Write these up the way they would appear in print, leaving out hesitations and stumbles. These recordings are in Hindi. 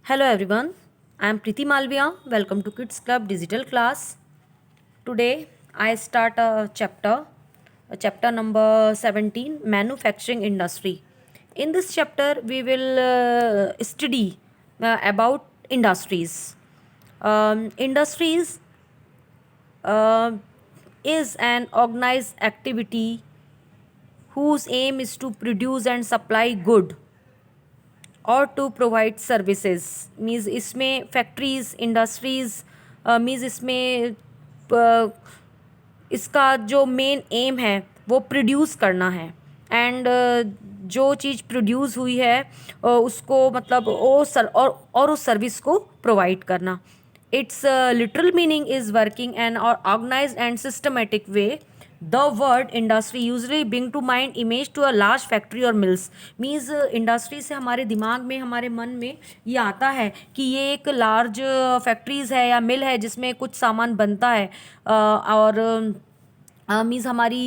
Hello everyone, I am Preeti Malviya. Welcome to Kids Club Digital Class. Today I start chapter number 17, Manufacturing Industry. In this chapter, we will study about industries. Industries uh, is an organized activity whose aim is to produce and supply good और टू प्रोवाइड सर्विसेज मीन्स इसमें फैक्ट्रीज इंडस्ट्रीज मीन्स इसमें इसका जो मेन एम है वो प्रोड्यूस करना है एंड जो चीज़ प्रोड्यूस हुई है उसको मतलब और उस सर्विस को प्रोवाइड करना. Its literal meaning is working and और organised and systematic way. The word industry usually bring to mind image to a large factory or mills. Means industry से हमारे दिमाग में हमारे मन में ये आता है कि ये एक लार्ज फैक्ट्रीज़ है या मिल है जिसमें कुछ सामान बनता है और मीन्स हमारी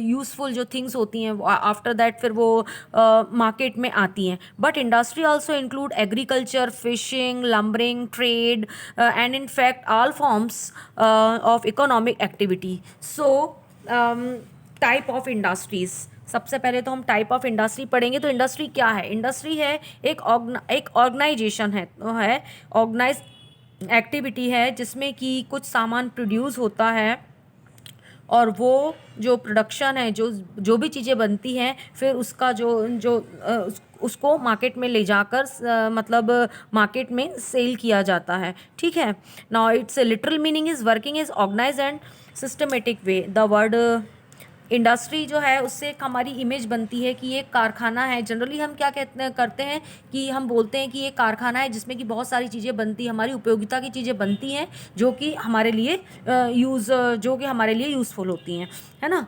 यूज़फुल जो थिंग्स होती हैं आफ्टर दैट फिर वो मार्केट में आती हैं. But industry also include agriculture, fishing, lumbering, trade and in fact all forms of economic activity. So type of industries. सबसे पहले तो हम टाइप ऑफ इंडस्ट्री पढ़ेंगे. तो इंडस्ट्री क्या है? इंडस्ट्री है एक ऑर्गेनाइजेशन है ऑर्गेनाइज एक्टिविटी है जिसमें कि कुछ सामान प्रोड्यूस होता है और वो जो प्रोडक्शन है जो जो भी चीज़ें बनती हैं फिर उसका उसको मार्केट में ले जाकर मतलब मार्केट में सेल किया जाता है. ठीक है. Now its literal meaning is working is organise and systematic way. The word industry जो है उससे एक हमारी इमेज बनती है कि ये कारखाना है. जनरली हम क्या करते हैं कि हम बोलते हैं कि ये कारखाना है जिसमें कि बहुत सारी चीज़ें बनती हैं, हमारी उपयोगिता की चीज़ें बनती हैं जो कि हमारे लिए यूज़फुल होती हैं, है ना.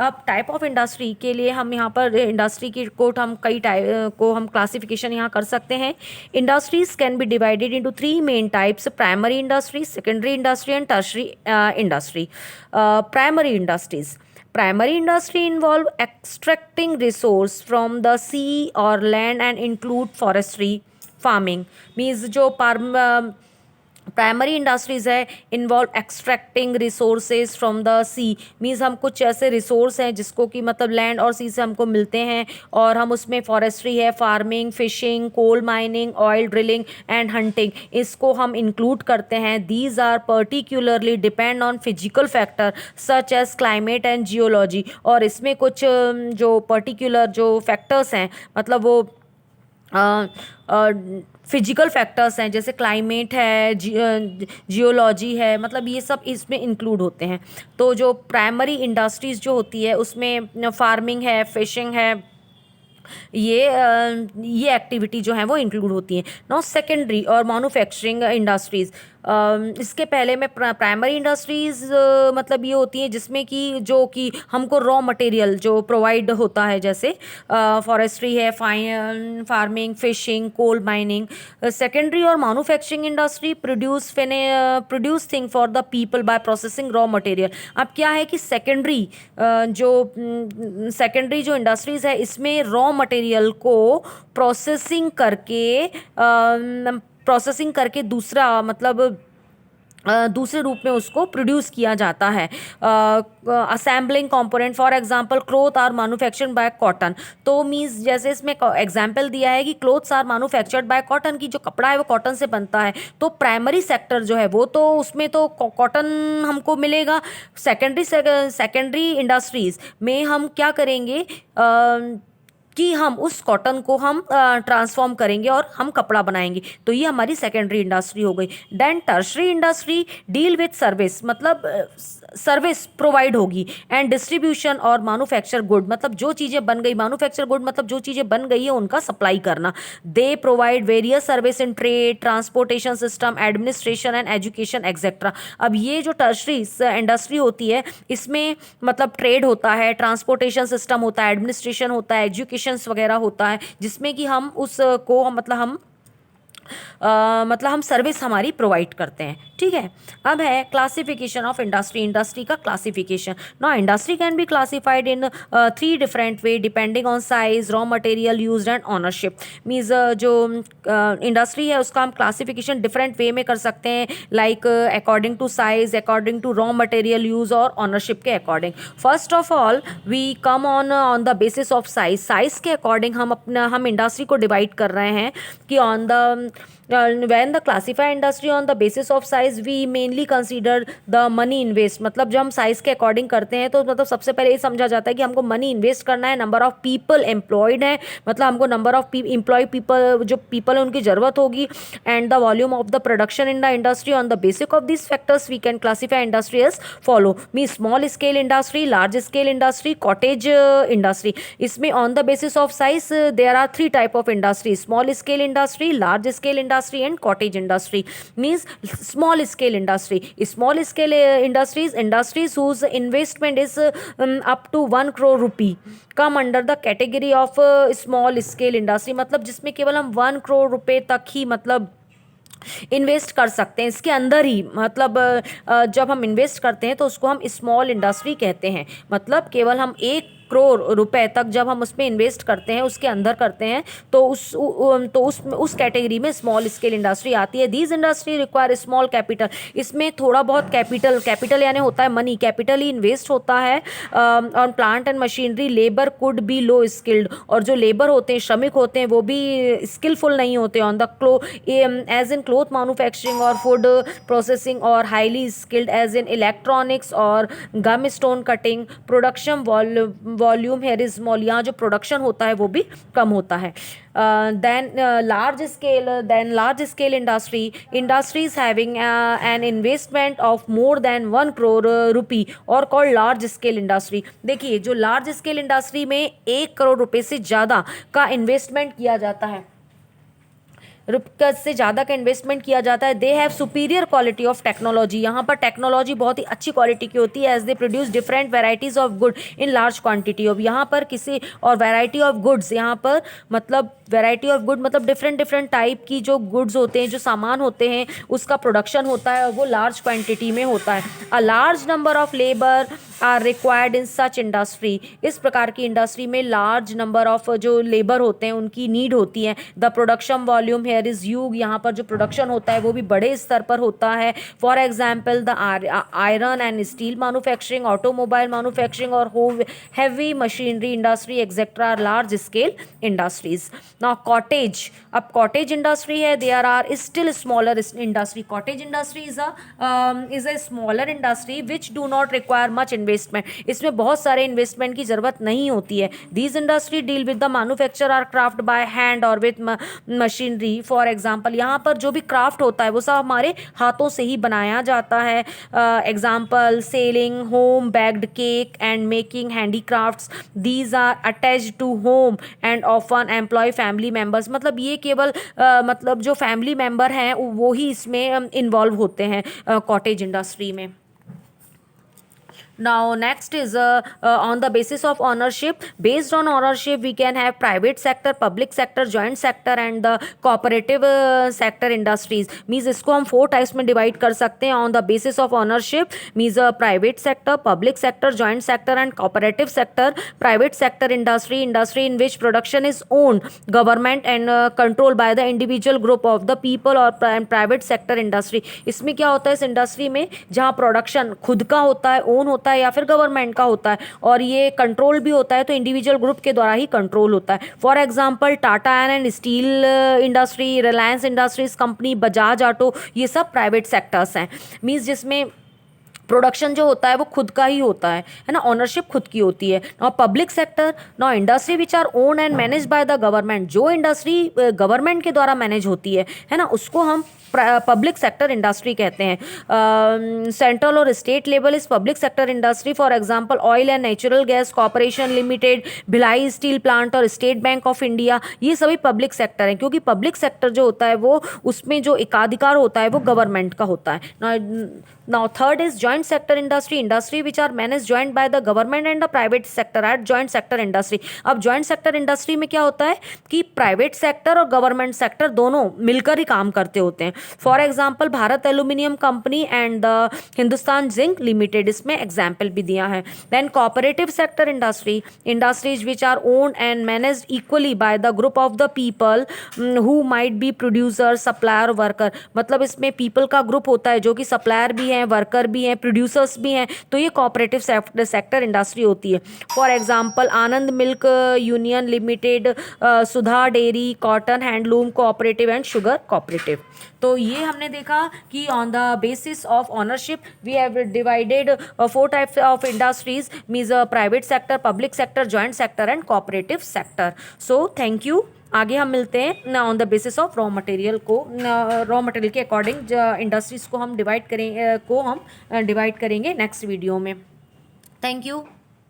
अब टाइप ऑफ इंडस्ट्री के लिए हम यहाँ पर इंडस्ट्री की कोट हम कई टाइप को हम क्लासिफिकेशन यहाँ कर सकते हैं. Industries can be divided into 3 main types: primary industry, secondary industry and tertiary industry. Primary industries. Primary industry involve extracting resource from the sea or land and include forestry, farming. Means जो प्राइमरी इंडस्ट्रीज़ है involve extracting resources from the sea. Means हम कुछ ऐसे रिसोर्स हैं जिसको कि मतलब लैंड और सी से हमको मिलते हैं और हम उसमें फॉरेस्ट्री है, farming, fishing, coal mining, oil drilling and hunting इसको हम इंक्लूड करते हैं. These are particularly depend on physical factor such as climate and geology. और इसमें कुछ जो पर्टिकुलर जो फैक्टर्स हैं मतलब वो फिजिकल फैक्टर्स हैं जैसे क्लाइमेट है, जियोलॉजी है, मतलब ये सब इसमें इंक्लूड होते हैं. तो जो प्राइमरी इंडस्ट्रीज़ जो होती है उसमें फार्मिंग है, फिशिंग है, ये एक्टिविटी जो है वो इंक्लूड होती हैं. नाउ सेकेंडरी और मैन्युफैक्चरिंग इंडस्ट्रीज़. इसके पहले में प्राइमरी इंडस्ट्रीज़ मतलब ये होती हैं जिसमें कि जो कि हमको रॉ मटेरियल जो प्रोवाइड होता है जैसे फॉरेस्ट्री है, farming, fishing, coal mining. Secondary और manufacturing industry produce thing for the people by processing raw material. अब क्या है कि सेकेंडरी जो इंडस्ट्रीज़ है इसमें रॉ मटेरियल को प्रोसेसिंग करके दूसरा मतलब दूसरे रूप में उसको प्रोड्यूस किया जाता है. Assembling component for example cloth are manufactured by cotton. तो मीन्स जैसे इसमें एग्जांपल दिया है कि clothes are manufactured by cotton की जो कपड़ा है वो कॉटन से बनता है. तो प्राइमरी सेक्टर जो है वो तो उसमें तो कॉटन हमको मिलेगा. सेकेंडरी इंडस्ट्रीज में हम क्या करेंगे कि हम उस कॉटन को हम ट्रांसफॉर्म करेंगे और हम कपड़ा बनाएंगे. तो ये हमारी सेकेंडरी इंडस्ट्री हो गई. Then tertiary industry deal with service मतलब सर्विस प्रोवाइड होगी एंड डिस्ट्रीब्यूशन और मैन्युफैक्चर गुड मतलब जो चीज़ें बन गई, मैन्युफैक्चर गुड मतलब जो चीज़ें बन गई है उनका सप्लाई करना. They provide various service in trade, transportation system, administration and education etcetera. अब ये जो टर्शरी इंडस्ट्री होती है इसमें मतलब ट्रेड होता है, ट्रांसपोर्टेशन सिस्टम होता है, एडमिनिस्ट्रेशन होता है, एजुकेशन वगैरह होता है जिसमें कि हम उसको मतलब हम मतलब हम सर्विस हमारी प्रोवाइड करते हैं, ठीक है। अब है क्लासिफिकेशन ऑफ इंडस्ट्री, इंडस्ट्री का classification. Now industry can be classified in 3 different way depending on size, raw material used and ownership. Means जो इंडस्ट्री है उसका हम क्लासिफिकेशन डिफरेंट वे में कर सकते हैं, like according to size, according to raw material use और ऑनरशिप के according. First of all we come on the basis of size. Size के अकॉर्डिंग हम इंडस्ट्री को डिवाइड कर रहे हैं कि on the when the classify industry on the basis of size we mainly consider the money invest। मतलब जब हम साइज के अकॉर्डिंग करते हैं तो मतलब सबसे पहले ये समझा जाता है कि हमको मनी इन्वेस्ट करना है, नंबर ऑफ पीपल एम्प्लॉयड है, मतलब हमको नंबर ऑफ एम्प्लॉय पीपल, जो पीपल है उनकी ज़रूरत होगी, and the volume of the production in the industry. On the basic of this factors we can classify industry as follow. Me small scale industry, large scale industry, cottage industry. इसमें on the basis of size there are 3 type of industry, small scale industry, large scale industry and cottage industry। means small scale industry, small scale industries whose investment is up to 1 crore rupee come under the category of small scale industry। मतलब जिसमें केवल हम 1 करोड़ रुपए तक ही मतलब इन्वेस्ट कर सकते हैं, इसके अंदर ही मतलब जब हम इन्वेस्ट करते हैं तो उसको हम स्मॉल इंडस्ट्री कहते हैं। मतलब केवल हम 1 करोड़ रुपए तक जब हम उसमें इन्वेस्ट करते हैं, उसके अंदर करते हैं, तो उस कैटेगरी में स्मॉल स्केल इंडस्ट्री आती है। These industry require small capital. इसमें थोड़ा बहुत कैपिटल यानी होता है मनी, कैपिटल ही इन्वेस्ट होता है on plant and machinery. Labour could be low skilled, और जो लेबर होते हैं, श्रमिक होते हैं, वो भी स्किलफुल नहीं होते on the as in cloth manufacturing और फूड प्रोसेसिंग, और highly skilled as in electronics और gemstone cutting. Production volume है स्मॉल, यहाँ जो प्रोडक्शन होता है वो भी कम होता है। then large scale industries having an investment of more than 1 crore rupee और called large scale industry। देखिए जो लार्ज स्केल इंडस्ट्री में 1 करोड़ रुपए से ज़्यादा का इन्वेस्टमेंट किया जाता है, से ज़्यादा का इन्वेस्टमेंट किया जाता है, they have superior quality of technology. यहाँ पर टेक्नोलॉजी बहुत ही अच्छी क्वालिटी की होती है, as they produce different varieties of good in large quantity of. यहाँ पर किसी और वैरायटी ऑफ गुड्स, यहाँ पर मतलब वैरायटी ऑफ गुड मतलब डिफरेंट टाइप की जो गुड्स होते हैं, जो सामान होते हैं, उसका प्रोडक्शन होता है और वो लार्ज क्वान्टिटी में होता है। A large number of labour are required in such industry. इस प्रकार की इंडस्ट्री में लार्ज नंबर ऑफ जो लेबर होते हैं उनकी नीड होती है। The production volume here is huge. यहाँ पर जो प्रोडक्शन होता है वो भी बड़े स्तर पर होता है। For example the iron and steel manufacturing, automobile manufacturing और heavy machinery industry etcetera are large scale industries. Now cottage, अब कॉटेज इंडस्ट्री है, there are still smaller industry. Cottage industry is a smaller industry which do not require much investment. इसमें बहुत सारे इन्वेस्टमेंट की जरूरत नहीं होती है। These industry deal with the manufacture or craft by hand और विद मशीनरी। फॉर एग्जाम्पल यहाँ पर जो भी क्राफ्ट होता है वो सब हमारे हाथों से ही बनाया जाता है। Example selling home baked cake and making handicrafts, these are attached to home and often employ family members. मतलब ये केवल मतलब जो फैमिली मेम्बर हैं वो ही इसमें इन्वॉल्व होते हैं कॉटेज इंडस्ट्री में। Now next is on the basis of ownership. Based on ownership we can have private sector, public sector, joint sector and the cooperative sector industries। Means इसको हम 4 टाइप्स में डिवाइड कर सकते हैं। on the basis of ownership means private sector, public sector, joint sector and cooperative sector। private sector industry in which production is owned government and controlled by the individual group of the people or private sector industry। इसमें क्या होता है, इस इंडस्ट्री में जहाँ प्रोडक्शन खुद का होता है, ओन होता है या फिर गवर्नमेंट का होता है, और ये कंट्रोल भी होता है तो इंडिविजुअल ग्रुप के द्वारा ही कंट्रोल होता है। For example Tata iron and steel industry, Reliance industries company, Bajaj auto, ये सब प्राइवेट सेक्टर्स हैं। मींस जिसमें प्रोडक्शन जो होता है वो खुद का ही होता है ना, ऑनरशिप खुद की होती है। Now public sector, now industry which our own and manage by the government. जो इंडस्ट्री गवर्नमेंट के द्वारा मैनेज होती है ना, उसको हम पब्लिक सेक्टर इंडस्ट्री कहते हैं। सेंट्रल और state level is public sector industry. For example oil and natural gas corporation limited, Bhilai steel plant और स्टेट बैंक ऑफ इंडिया, ये सभी पब्लिक सेक्टर हैं, क्योंकि पब्लिक सेक्टर जो होता है वो उसमें जो एकाधिकार होता है वो गवर्नमेंट का होता है। Now third is joint sector industry which are managed joint by the government and the private sector at joint sector industry. अब joint sector industry में क्या होता है कि प्राइवेट सेक्टर और गवर्नमेंट सेक्टर दोनों मिलकर ही काम करते होते हैं. For example Bharat aluminium company and the Hindustan zinc limited इसमें एग्जाम्पल भी दिया है. Then cooperative sector industries which are owned and managed equally by the group of the people who might be producer supplier worker. मतलब इसमें पीपल का ग्रुप होता है जो कि सप्लायर भी हैं, वर्कर भी हैं, प्रोड्यूसर्स भी हैं. तो ये कोऑपरेटिव सेक्टर इंडस्ट्री होती है. For example Anand milk union limited, Sudha dairy, cotton handloom cooperative and sugar cooperative. तो ये हमने देखा कि on the basis of ownership we have divided 4 types of industries means private sector, public sector, joint sector and cooperative sector. So thank you. आगे हम मिलते हैं on the basis of raw material के अकॉर्डिंग इंडस्ट्रीज को हम डिवाइड करेंगे नेक्स्ट वीडियो में. Thank you.